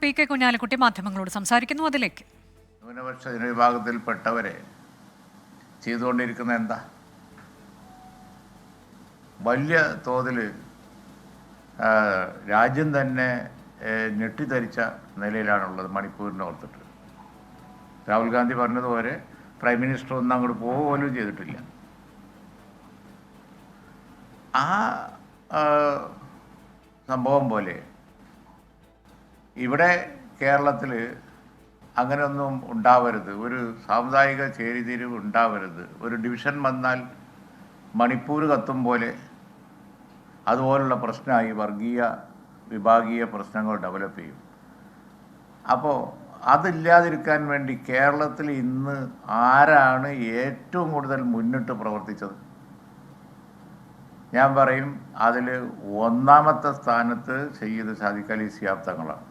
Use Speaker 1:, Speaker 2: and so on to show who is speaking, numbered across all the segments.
Speaker 1: P K Kunhalikutty മാധ്യമങ്ങളോട് സംസാരിക്കുന്നു. അതിലേക്ക്
Speaker 2: ന്യൂനപക്ഷ ജനവിഭാഗത്തിൽപ്പെട്ടവരെ ചെയ്തുകൊണ്ടിരിക്കുന്ന എന്താ? വലിയ തോതിൽ രാജ്യം തന്നെ ഞെട്ടിത്തരിച്ച നിലയിലാണുള്ളത് മണിപ്പൂരിനെ ഓർത്തിട്ട്. രാഹുൽ ഗാന്ധി പറഞ്ഞതുപോലെ പ്രൈം മിനിസ്റ്റർ ഒന്നും അങ്ങോട്ട് പോലും ചെയ്തിട്ടില്ല. ആ സംഭവം പോലെ ഇവിടെ കേരളത്തിൽ അങ്ങനെയൊന്നും ഉണ്ടാവരുത്, ഒരു സാമുദായിക ചേരിതിരിവ് ഉണ്ടാവരുത്. ഒരു ഡിവിഷൻ വന്നാൽ മണിപ്പൂർ കത്തും പോലെ അതുപോലുള്ള പ്രശ്നമായി വർഗീയ വിഭാഗീയ പ്രശ്നങ്ങൾ ഡെവലപ്പ് ചെയ്യും. അപ്പോൾ അതില്ലാതിരിക്കാൻ വേണ്ടി കേരളത്തിൽ ഇന്ന് ആരാണ് ഏറ്റവും കൂടുതൽ മുന്നിട്ട് പ്രവർത്തിച്ചത്? ഞാൻ പറയും, അതിൽ ഒന്നാമത്തെ സ്ഥാനത്ത് സയ്യിദ് സാദിഖ് അലി ശിഹാബ് തങ്ങളാണ്.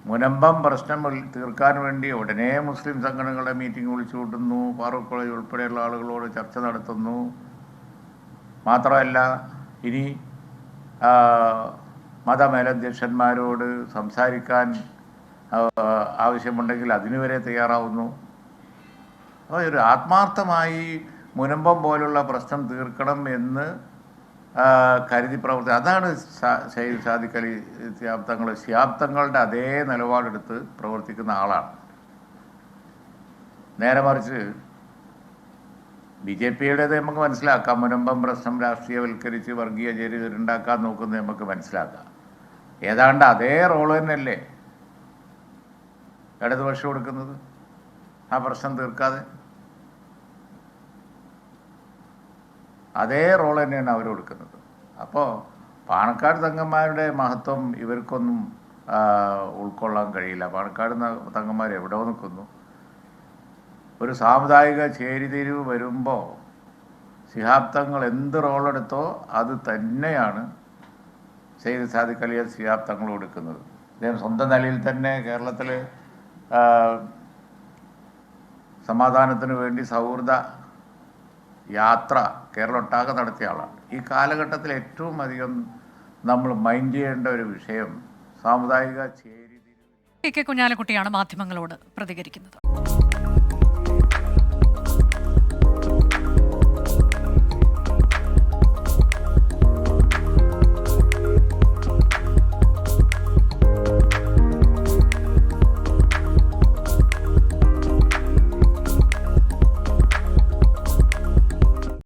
Speaker 2: മുനമ്പം പ്രശ്നം തീർക്കാൻ വേണ്ടി ഉടനെ മുസ്ലിം സംഘടനകളെ മീറ്റിംഗ് വിളിച്ചു കൂട്ടുന്നു, ഫാറൂഖ് കോളേജ് ഉൾപ്പെടെയുള്ള ആളുകളോട് ചർച്ച നടത്തുന്നു. മാത്രമല്ല, ഇനി മതമേലധ്യക്ഷന്മാരോട് സംസാരിക്കാൻ ആവശ്യമുണ്ടെങ്കിൽ അതിനുവരെ തയ്യാറാവുന്നു. അപ്പോൾ ഒരു ആത്മാർത്ഥമായി മുനമ്പം പോലുള്ള പ്രശ്നം തീർക്കണം എന്ന് കരുതി അതാണ് സയ്യിദ് സാദിഖ് അലി ശിഹാബ് തങ്ങൾ. ശിഹാബ് തങ്ങളുടെ അതേ നിലപാടെടുത്ത് പ്രവർത്തിക്കുന്ന ആളാണ്. നേരെ മറിച്ച് ബി ജെ പിയുടേത് നമുക്ക് മനസ്സിലാക്കാം. മുനമ്പം പ്രശ്നം രാഷ്ട്രീയവൽക്കരിച്ച് വർഗീയ ചേരിതിരുണ്ടാക്കാൻ നോക്കുന്നത് നമുക്ക് മനസ്സിലാക്കാം. ഏതാണ്ട് അതേ റോള് തന്നെയല്ലേ ഇടതുപക്ഷം കൊടുക്കുന്നത് ആ പ്രശ്നം തീർക്കാതെ? അതേ റോൾ തന്നെയാണ് അവർ കൊടുക്കുന്നത്. അപ്പോൾ പാണക്കാട് തങ്ങന്മാരുടെ മഹത്വം ഇവർക്കൊന്നും ഉൾക്കൊള്ളാൻ കഴിയില്ല. പാണക്കാട് തങ്ങന്മാർ എവിടെ നിൽക്കുന്നു? ഒരു സാമുദായിക ചേരിതിരിവ് വരുമ്പോൾ ശിഹാബ് തങ്ങൾ എന്ത് റോളെടുത്തോ അത് തന്നെയാണ് സയ്യിദ് സാദിഖ് അലി ശിഹാബ് തങ്ങൾ കൊടുക്കുന്നത്. അദ്ദേഹം സ്വന്തം നിലയിൽ തന്നെ കേരളത്തിൽ സമാധാനത്തിന് വേണ്ടി സൗഹൃദ യാത്ര കേരളമൊട്ടാകെ നടത്തിയ ആളാണ്. ഈ കാലഘട്ടത്തിൽ ഏറ്റവും അധികം നമ്മൾ മൈൻഡ് ചെയ്യേണ്ട ഒരു വിഷയം സാമുദായിക ചേരിതിരിവ്.
Speaker 1: പി കെ കുഞ്ഞാലിക്കുട്ടിയാണ് മാധ്യമങ്ങളോട് പ്രതികരിക്കുന്നത്.